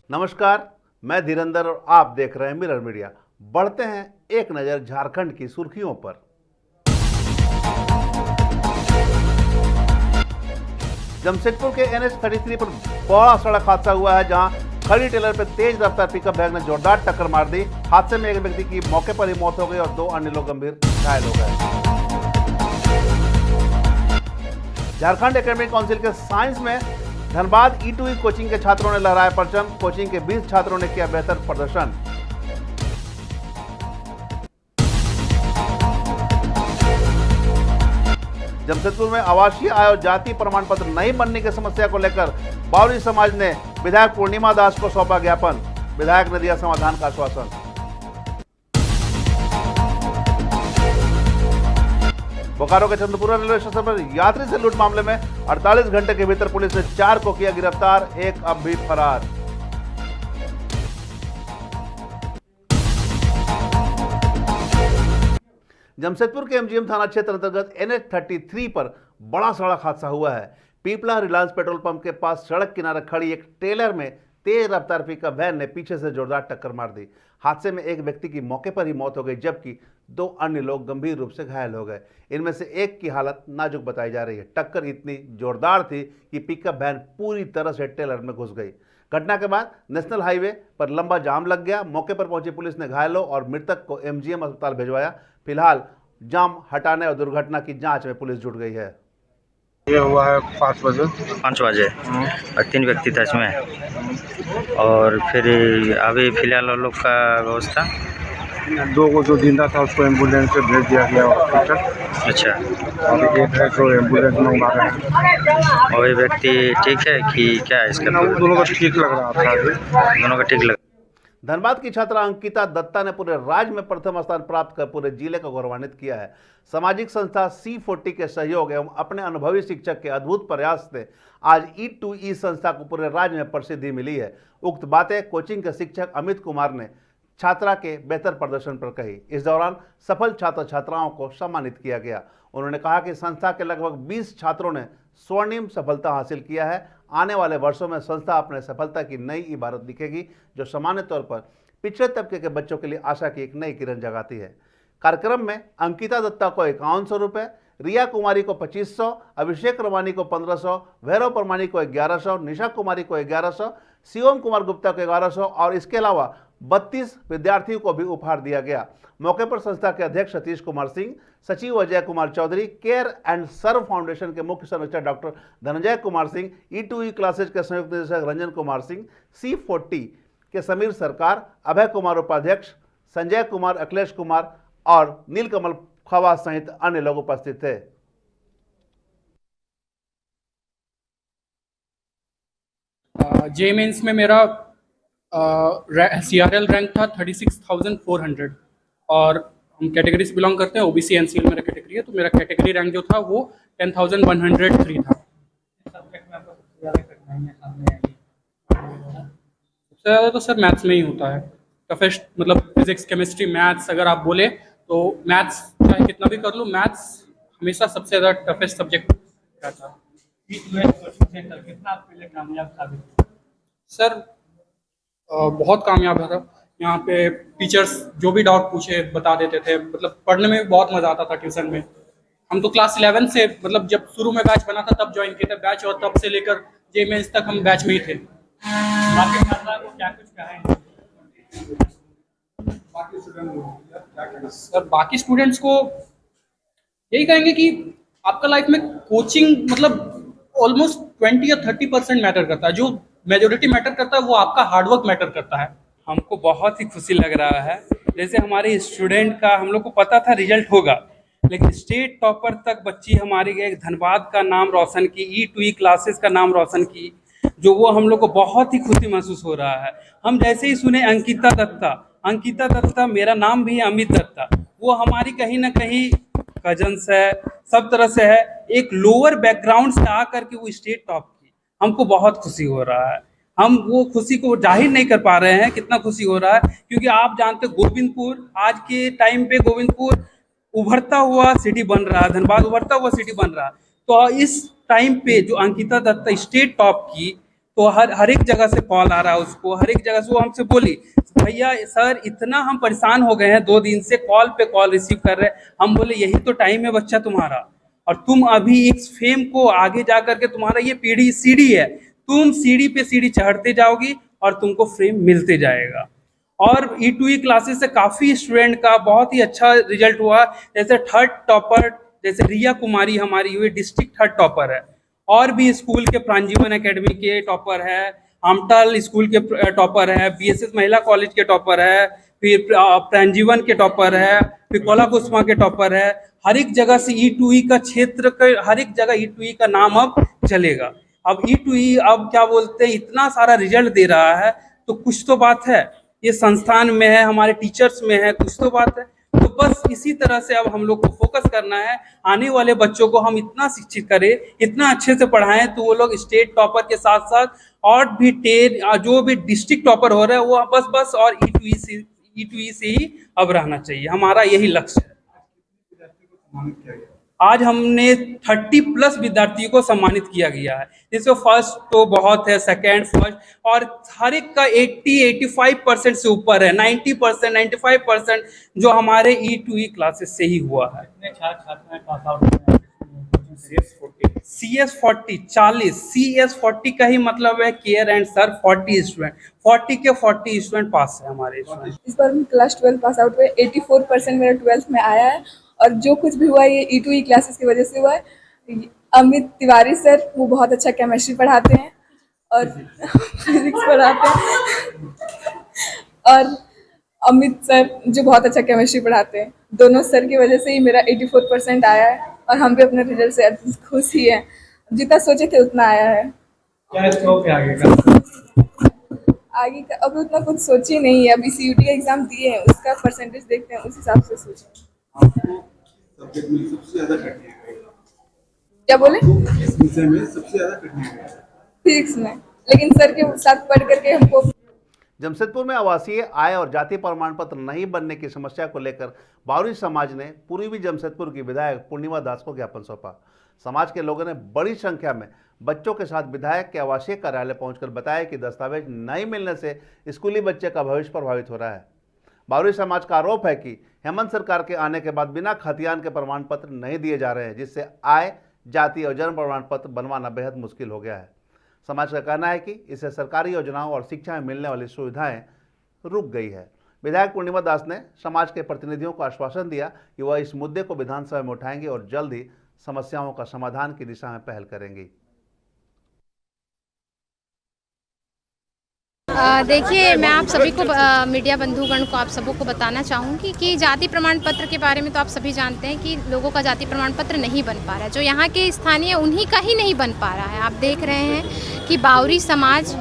नमस्कार, मैं धीरेंद्र और आप देख रहे हैं मिरर मीडिया। बढ़ते हैं एक नज़र झारखंड की सुर्खियों पर। जमशेदपुर के NH-33 पर बड़ा सड़क हादसा हुआ है, जहां खड़ी टेलर पर तेज रफ्तार पिकअप वैन ने जोरदार टक्कर मार दी। हादसे में एक व्यक्ति की मौके पर ही मौत हो गई और 2 अन्य लोग गंभीर घायल हो गए। झारखंड एकेडमिक काउंसिल के साइंस में धनबाद E2E कोचिंग के छात्रों ने लहराया परचम। कोचिंग के 20 छात्रों ने किया बेहतर प्रदर्शन। जमशेदपुर में आवासीय आय और जाति प्रमाण पत्र नहीं बनने की समस्या को लेकर बावरी समाज ने विधायक पूर्णिमा दास को सौंपा ज्ञापन। विधायक ने दिया समाधान का आश्वासन। बोकारो के चंद्रपुरा रेलवे स्टेशन पर यात्री से लूट मामले में 48 घंटे के भीतर पुलिस ने 4 को किया गिरफ्तार, एक अब भी फरार। जमशेदपुर के MGM थाना क्षेत्र अंतर्गत NH-33 पर बड़ा सड़क हादसा हुआ है। पीपला रिलायंस पेट्रोल पंप के पास सड़क किनारे खड़ी एक ट्रेलर में तेज रफ्तार पिकअप वैन ने पीछे से जोरदार टक्कर मार दी। हादसे में एक व्यक्ति की मौके पर ही मौत हो गई, जबकि 2 अन्य लोग गंभीर रूप से घायल हो गए। इनमें से एक की हालत नाजुक बताई जा रही है। टक्कर इतनी जोरदार थी कि पिकअप वैन पूरी तरह से ट्रेलर में घुस गई। घटना के बाद नेशनल हाईवे पर लंबा जाम लग गया। मौके पर पहुंची पुलिस ने घायलों और मृतक को MGM अस्पताल भिजवाया। फिलहाल जाम हटाने और दुर्घटना की जांच में पुलिस जुट गई है। ये हुआ है 5 बजे। 5 बजे और 3 व्यक्ति था इसमें। और फिर अभी फिलहाल हम लोग का व्यवस्था 2 को जो जिंदा था उसको एम्बुलेंस से भेज दिया गया हॉस्पिटल। अच्छा, अभी एक है जो एम्बुलेंस मंगवा रहे हैं। और ये व्यक्ति ठीक है कि क्या है इसका? दोनों को ठीक लग रहा था अभी। दोनों का ठीक लग। धनबाद की छात्रा अंकिता दत्ता ने पूरे राज्य में प्रथम स्थान प्राप्त कर पूरे जिले को गौरवान्वित किया है। सामाजिक संस्था C40 के सहयोग एवं अपने अनुभवी शिक्षक के अद्भुत प्रयास से आज E2E संस्था को पूरे राज्य में प्रसिद्धि मिली है। उक्त बातें कोचिंग के शिक्षक अमित कुमार ने छात्रा के बेहतर प्रदर्शन पर कही। इस दौरान सफल छात्र छात्राओं को सम्मानित किया गया। उन्होंने कहा कि संस्था के लगभग 20 छात्रों ने स्वर्णिम सफलता हासिल किया है। आने वाले वर्षों में संस्था अपने सफलता की नई इबारत लिखेगी, जो सामान्य तौर पर पिछड़े तबके के बच्चों के लिए आशा की एक नई किरण जगाती है। कार्यक्रम में अंकिता दत्ता को 5100 रुपये, रिया कुमारी को 2500, अभिषेक रवानी को 1500, भैरव परमानी को 1100, निशा कुमारी को 1100, शिवम कुमार गुप्ता को 1100 और इसके अलावा 32 विद्यार्थियों को भी उपहार दिया गया। मौके पर संस्था के अध्यक्ष सतीश कुमार सिंह, सचिव Ajay Kumar Chaudhary, care and serve foundation के मुख्य संरक्षक doctor Dhananjay Kumar Singh, E2E classes के संयुक्त निदेशक रंजन कुमार सिंह, C40 के समीर सरकार, अभय कुमार उपाध्यक्ष, संजय कुमार, अखिलेश कुमार और नीलकमल खवास सहित अन्य लोग उपस्थित थे। जे मेंस में मेरा CRL रैंक था 36,400 और हम कैटेगरी से बिलोंग करते हैं। OBC NCL मेरा कैटेगरी है, तो मेरा कैटेगरी रैंक जो था वो 10,103 था। सबसे ज़्यादा तो सर मैथ्स में ही होता है टफेस्ट, मतलब फिजिक्स, केमिस्ट्री, मैथ्स। अगर आप बोले तो मैथ्स चाहे कितना भी कर लो, मैथ्स हमेशा सबसे ज़्यादा टफेस्ट सब्जेक्ट रहता है। सर बहुत कामयाब है सर। यहाँ पे टीचर्स जो भी डाउट पूछे बता देते थे। मतलब पढ़ने में भी बहुत मज़ा आता था ट्यूशन में। हम तो क्लास 11 से, मतलब जब शुरू में बैच बना था तब ज्वाइन किए थे बैच, और तब से लेकर जे मेंस तक हम बैच में ही थे। बाकी छात्रों को क्या कुछ कहें सर? बाकी स्टूडेंट्स को यही कहेंगे कि आपका लाइफ में कोचिंग मतलब ऑलमोस्ट 20 या 30% मैटर करता है। जो मेजोरिटी मैटर करता है वो आपका हार्डवर्क मैटर करता है। हमको बहुत ही खुशी लग रहा है। जैसे हमारे स्टूडेंट का हम लोग को पता था रिजल्ट होगा, लेकिन स्टेट टॉपर तक बच्ची हमारी गई, धनबाद का नाम रोशन की, E2E क्लासेस का नाम रोशन की, जो वो हम लोग को बहुत ही खुशी महसूस हो रहा है। हम जैसे ही सुने अंकिता दत्ता, मेरा नाम भी है अमित दत्ता, वो हमारी कहीं ना कहीं कजन्स है, सब तरह से है। एक लोअर बैकग्राउंड से आकर के वो स्टेट टॉप की, हमको बहुत खुशी हो रहा है। हम वो खुशी को जाहिर नहीं कर पा रहे हैं कितना खुशी हो रहा है, क्योंकि आप जानते गोविंदपुर, आज के टाइम पे गोविंदपुर उभरता हुआ सिटी बन रहा है, धनबाद उभरता हुआ सिटी बन रहा है। तो इस टाइम पे जो अंकिता दत्ता स्टेट टॉप की, तो हर एक जगह से कॉल आ रहा है उसको, हर एक जगह से वो हमसे बोली भैया सर इतना हम परेशान हो गए हैं, 2 दिन से कॉल पे कॉल रिसीव कर रहे हैं। हम बोले यही तो टाइम है बच्चा तुम्हारा, और तुम अभी इस फेम को आगे जा करके, तुम्हारा ये पीढ़ी सीढ़ी है, तुम सीढ़ी पे सीढ़ी चढ़ते जाओगी और तुमको फेम मिलते जाएगा। और E2E क्लासेस से काफ़ी स्टूडेंट का बहुत ही अच्छा रिजल्ट हुआ। जैसे 3rd टॉपर जैसे रिया कुमारी हमारी हुई डिस्ट्रिक्ट 3rd टॉपर है, और भी स्कूल के प्रांजीवन एकेडमी के टॉपर है, आमटाल स्कूल के टॉपर है, BSS महिला कॉलेज के टॉपर है, फिर प्रांजीवन के टॉपर है, फिर कोला कुसुमा के टॉपर है। हर एक जगह से E2E का क्षेत्र का हर एक जगह E2E का नाम अब चलेगा। अब E2E अब क्या बोलते हैं, इतना सारा रिजल्ट दे रहा है तो कुछ तो बात है, ये संस्थान में है, हमारे टीचर्स में है, कुछ तो बात है। तो बस इसी तरह से अब हम लोग को फोकस करना है, आने वाले बच्चों को हम इतना शिक्षित करें, इतना अच्छे से पढ़ाएं तो वो लोग स्टेट टॉपर के साथ साथ और भी जो भी डिस्ट्रिक्ट टॉपर हो रहा है वो बस और E2E से ही अब रहना चाहिए, हमारा यही लक्ष्य है। आज हमने 30+ विद्यार्थियों को सम्मानित किया गया है, जिसमें फर्स्ट तो बहुत है, सेकंड, फर्स्ट, और हर एक का 80-85% से ऊपर है, 90%, 95% जो हमारे E2E क्लासेस से ही हुआ है। CS40 40, CS40 का ही मतलब है केयर एंड सर 40 स्टूडेंट, 40 के 40 स्टूडेंट पास है हमारे इसमें। इस बार मैं क्लास 12 पास आउट हुए, 84% मेरा 12th में आया है, और जो कुछ भी हुआ ये E2E क्लासेस की वजह से हुआ है। अमित तिवारी सर वो बहुत अच्छा केमिस्ट्री पढ़ाते हैं और फिजिक्स पढ़ाते हैं, और अमित सर जो बहुत अच्छा केमिस्ट्री पढ़ाते हैं, दोनों सर की वजह से ही मेरा 84% आया है, और हम भी अपने रिजल्ट से खुश ही हैं, जितना सोचे थे उतना आया है। क्या स्कोप है आगे का? आगे का अभी उतना कुछ सोची नहीं है, अभी CUT का एग्जाम दिए हैं, उसका परसेंटेज देखते हैं, उस हिसाब से सोचें। सब्जेक्ट में सबसे ज्यादा कठिनाई है क्या बोले? इस विषय में सबसे ज्यादा कठिनाई है फिजिक्स में, लेकिन सर के साथ पढ़ करके हमको। जमशेदपुर में आवासीय आय और जाति प्रमाण पत्र नहीं बनने की समस्या को लेकर बावरी समाज ने पूर्वी जमशेदपुर की विधायक पूर्णिमा दास को ज्ञापन सौंपा। समाज के लोगों ने बड़ी संख्या में बच्चों के साथ विधायक के आवासीय कार्यालय पहुंचकर बताया कि दस्तावेज नहीं मिलने से स्कूली बच्चे का भविष्य प्रभावित हो रहा है। बावरी समाज का आरोप है कि हेमंत सरकार के आने के बाद बिना खतियान के प्रमाण पत्र नहीं दिए जा रहे हैं, जिससे आय, जाति और जन्म प्रमाण पत्र बनवाना बेहद मुश्किल हो गया है। समाज का कहना है कि इससे सरकारी योजनाओं और शिक्षा में मिलने वाली सुविधाएं रुक गई है। विधायक पूर्णिमा दास ने समाज के प्रतिनिधियों को आश्वासन दिया कि वह इस मुद्दे को विधानसभा में उठाएंगे और जल्द ही समस्याओं का समाधान की दिशा में पहल करेंगी। देखिए, मैं आप सभी को मीडिया बंधुगण को आप सबों को बताना चाहूँगी कि जाति प्रमाण पत्र के बारे में तो आप सभी जानते हैं कि लोगों का जाति प्रमाण पत्र नहीं बन पा रहा है। जो यहाँ के स्थानीय उन्हीं का ही नहीं बन पा रहा है। आप देख रहे हैं कि बावरी समाज,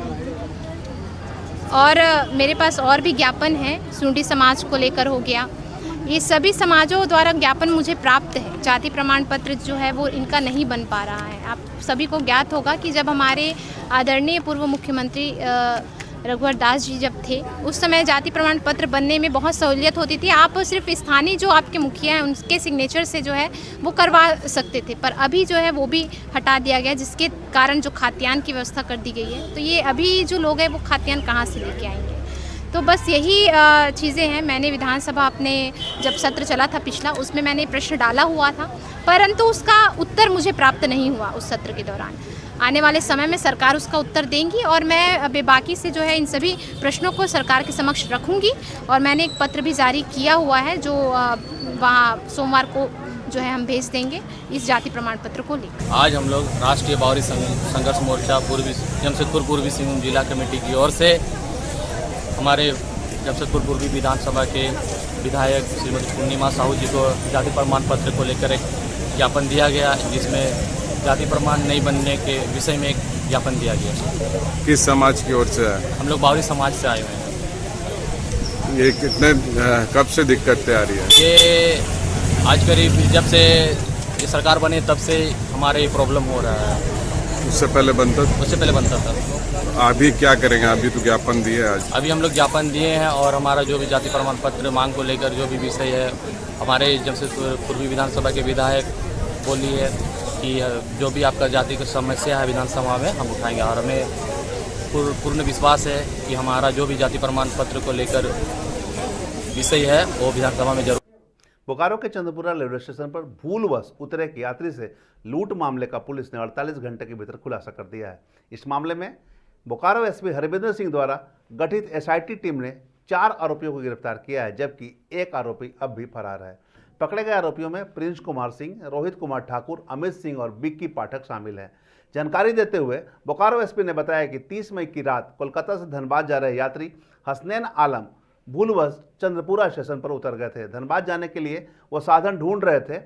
और मेरे पास और भी ज्ञापन है, सुंडी समाज को लेकर हो गया, ये सभी समाजों द्वारा ज्ञापन मुझे प्राप्त है। जाति प्रमाण पत्र जो है वो इनका नहीं बन पा रहा है। आप सभी को ज्ञात होगा कि जब हमारे आदरणीय पूर्व मुख्यमंत्री रघुवर दास जी जब थे, उस समय जाति प्रमाण पत्र बनने में बहुत सहूलियत होती थी। आप सिर्फ स्थानीय जो आपके मुखिया हैं उनके सिग्नेचर से जो है वो करवा सकते थे, पर अभी जो है वो भी हटा दिया गया, जिसके कारण जो खातियान की व्यवस्था कर दी गई है। तो ये अभी जो लोग हैं वो खातियान कहाँ से लेके आएंगे? तो बस यही चीज़ें हैं। मैंने विधानसभा अपने जब सत्र चला था पिछला, उसमें मैंने प्रश्न डाला हुआ था, परंतु उसका उत्तर मुझे प्राप्त नहीं हुआ उस सत्र के दौरान। आने वाले समय में सरकार उसका उत्तर देंगी और मैं बेबाकी से जो है इन सभी प्रश्नों को सरकार के समक्ष रखूंगी। और मैंने एक पत्र भी जारी किया हुआ है जो वहाँ सोमवार को जो है हम भेज देंगे इस जाति प्रमाण पत्र को लेकर। आज हम लोग राष्ट्रीय बावरी संघर्ष मोर्चा जमशेदपुर पूर्वी सिंहभूम जिला कमेटी की ओर से हमारे जमशेदपुर पूर्वी विधानसभा के विधायक श्रीमती पूर्णिमा साहू जी को जाति प्रमाण पत्र को लेकर एक ज्ञापन दिया गया, जिसमें जाति प्रमाण नहीं बनने के विषय में एक ज्ञापन दिया गया। किस समाज की ओर से है? हम लोग बावरी समाज से आए हुए हैं। ये कितने कब से दिक्कतें आ रही है? ये आज करीब जब से ये सरकार बने तब से हमारे ये प्रॉब्लम हो रहा है। उससे पहले बनता था? उससे पहले बनता था। अभी क्या करेंगे? अभी तो ज्ञापन दिए आज। अभी हम लोग ज्ञापन दिए हैं और हमारा जो भी जाति प्रमाण पत्र मांग को लेकर जो भी विषय है, हमारे जमशेदपुर पूर्वी विधानसभा के विधायक बोली है कि जो भी आपका जाति की समस्या है विधानसभा में हम उठाएंगे। और हमें पूर्ण विश्वास है कि हमारा जो भी जाति प्रमाण पत्र को लेकर विषय है वो विधानसभा में जरूर। बोकारो के चंद्रपुरा रेलवे स्टेशन पर भूलवश उतरे एक यात्री से लूट मामले का पुलिस ने 48 घंटे के भीतर खुलासा कर दिया है। इस मामले में बोकारो एसपी हरविंदर सिंह द्वारा गठित एसआईटी टीम ने 4 आरोपियों को गिरफ्तार किया है, जबकि एक आरोपी अब भी फरार है। पकड़े गए आरोपियों में प्रिंस कुमार सिंह, रोहित कुमार ठाकुर, अमित सिंह और बिक्की पाठक शामिल हैं। जानकारी देते हुए बोकारो एसपी ने बताया कि 30 मई की रात कोलकाता से धनबाद जा रहे यात्री हसनैन आलम भूलवश चंद्रपुरा स्टेशन पर उतर गए थे। धनबाद जाने के लिए वो साधन ढूंढ रहे थे।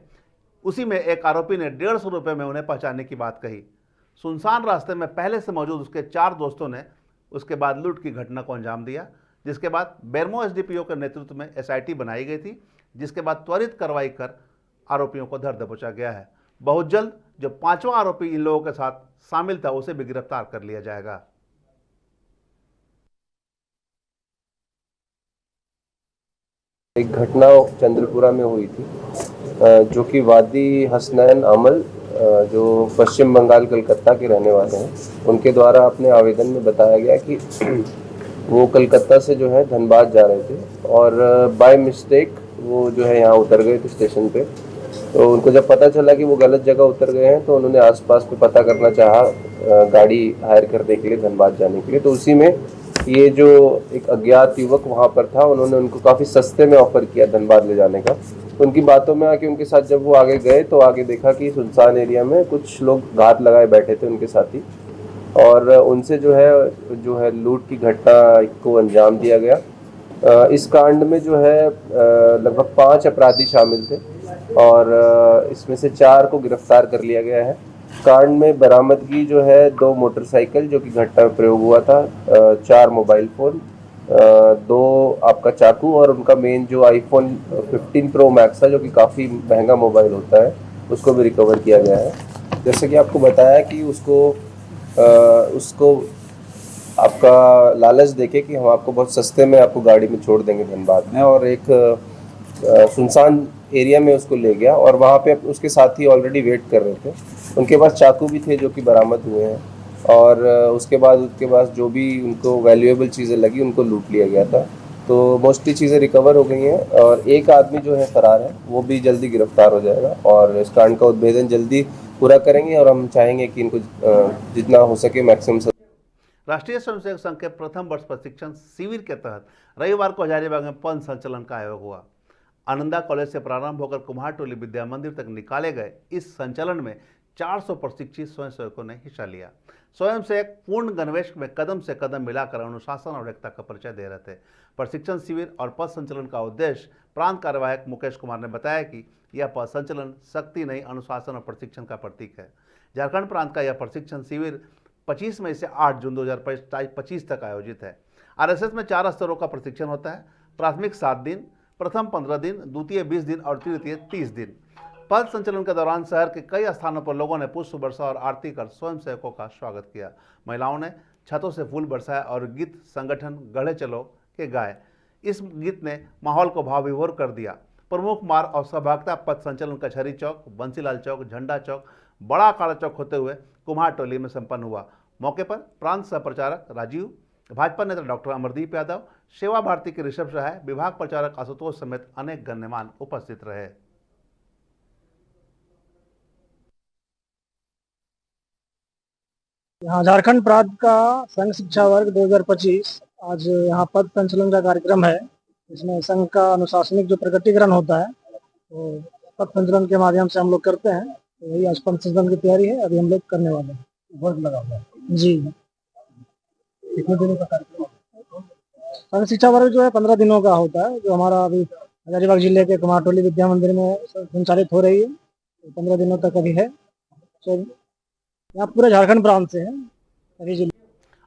उसी में एक आरोपी ने 150 रुपये में उन्हें पहचानने की बात कही। सुनसान रास्ते में पहले से मौजूद उसके 4 दोस्तों ने उसके बाद लूट की घटना को अंजाम दिया, जिसके बाद बेरमो एसडीपीओ के नेतृत्व में एसआईटी बनाई गई थी, जिसके बाद त्वरित कार्रवाई कर आरोपियों को धर दबोचा गया है। बहुत जल्द जो 5वां आरोपी इन लोगों के साथ शामिल था उसे भी गिरफ्तार कर लिया जाएगा। एक घटना चंद्रपुरा में हुई थी जो कि वादी हसनैन अमल जो पश्चिम बंगाल कलकत्ता के रहने वाले हैं, उनके द्वारा अपने आवेदन में बताया गया कि वो कलकत्ता से जो है धनबाद जा रहे थे और बाय मिस्टेक वो जो है यहाँ उतर गए थे स्टेशन पे। तो उनको जब पता चला कि वो गलत जगह उतर गए हैं तो उन्होंने आसपास पे पता करना चाहा गाड़ी हायर करने के लिए धनबाद जाने के लिए। तो उसी में ये जो एक अज्ञात युवक वहाँ पर था, उन्होंने उनको काफ़ी सस्ते में ऑफर किया धनबाद ले जाने का। उनकी बातों में आके उनके साथ जब वो आगे गए तो आगे देखा कि सुनसान एरिया में कुछ लोग घात लगाए बैठे थे उनके साथी, और उनसे जो है लूट की घटना को अंजाम दिया गया। इस कांड में जो है लगभग 5 अपराधी शामिल थे और इसमें से 4 को गिरफ्तार कर लिया गया है। कांड में बरामदगी जो है 2 मोटरसाइकिल जो कि घटना में प्रयोग हुआ था, 4 मोबाइल फ़ोन, 2 आपका चाकू और उनका मेन जो आईफोन 15 प्रो मैक्स था जो कि काफ़ी महंगा मोबाइल होता है, उसको भी रिकवर किया गया है। जैसे कि आपको बताया कि उसको आपका लालच देके कि हम आपको बहुत सस्ते में आपको गाड़ी में छोड़ देंगे धनबाद में, और एक सुनसान एरिया में उसको ले गया और वहाँ पे उसके साथी ऑलरेडी वेट कर रहे थे। उनके पास चाकू भी थे जो कि बरामद हुए हैं, और उसके बाद जो भी उनको वैल्यूएबल चीज़ें लगी उनको लूट लिया गया था। तो मोस्टली चीज़ें रिकवर हो गई हैं और एक आदमी जो है फरार है, वो भी जल्दी गिरफ्तार हो जाएगा और इस कांड का उद्भेदन जल्दी पूरा करेंगे और हम चाहेंगे कि इनको जितना हो सके मैक्सिमम। राष्ट्रीय स्वयंसेवक संघ के प्रथम वर्ष प्रशिक्षण शिविर के तहत रविवार को हजारीबाग में पथ संचलन का आयोजन हुआ। आनंदा कॉलेज से प्रारंभ होकर कुम्हारटोली विद्या मंदिर तक निकाले गए इस संचलन में 400 प्रशिक्षित स्वयंसेवकों ने हिस्सा लिया। स्वयंसेवक पूर्ण गणवेश में कदम से कदम मिलाकर अनुशासन और एकता का परिचय दे रहे थे। प्रशिक्षण शिविर और पथ संचलन का उद्देश्य प्रांत कार्यवाहक मुकेश कुमार ने बताया कि यह पथ संचलन शक्ति नहीं, अनुशासन और प्रशिक्षण का प्रतीक है। झारखंड प्रांत का यह प्रशिक्षण शिविर 25 मई से 8 जून 2025 तक आयोजित है। आरएसएस में 4 स्तरों का प्रशिक्षण होता है। प्राथमिक 7 दिन, प्रथम 15 दिन, द्वितीय 20 दिन और तृतीय 30 दिन। पथ संचलन के दौरान शहर के कई स्थानों पर लोगों ने पुष्प वर्षा और आरती कर स्वयंसेवकों का स्वागत किया। महिलाओं ने छतों से फूल बरसाए और गीत संगठन गढ़े चलो के गाए। इस गीत ने माहौल को भाव विभोर कर दिया। प्रमुख मार्ग और सहभागिता पथ संचलन कचहरी चौक, बंसीलाल चौक, झंडा चौक, बड़ा अखाड़ा चौक होते हुए कुम्हारटोली में संपन्न हुआ। मौके पर प्रांत सह प्रचारक राजीव, भाजपा नेता डॉक्टर अमरदीप यादव, सेवा भारती के ऋषभ सहाय, विभाग प्रचारक आशुतोष समेत अनेक गण्यमान्य उपस्थित रहे। यहाँ झारखंड प्रांत का संघ शिक्षा वर्ग 2025 आज यहाँ पद संचलन का कार्यक्रम है। इसमें संघ का अनुशासनिक जो प्रकटीकरण होता है तो पद संचलन के माध्यम से हम लोग करते हैं। तो वही आज पद संचलन की तैयारी है, अभी हम लोग करने वाले हैं। वर्ग लगा हुआ है जी। कितने दिनों का कार्यक्रम? संघ शिक्षा वर्ग जो है 15 दिनों का होता है, जो हमारा अभी हजारीबाग जिले के कुम्हारटोली विद्या मंदिर में संचालित हो रही है। 15 दिनों तक अभी है। तो यहाँ पूरे झारखंड प्रांत से हैं सभी जिले।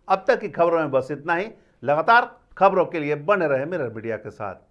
अब तक की खबरों में बस इतना ही। लगातार खबरों के लिए बने रहे मिरर मीडिया के साथ।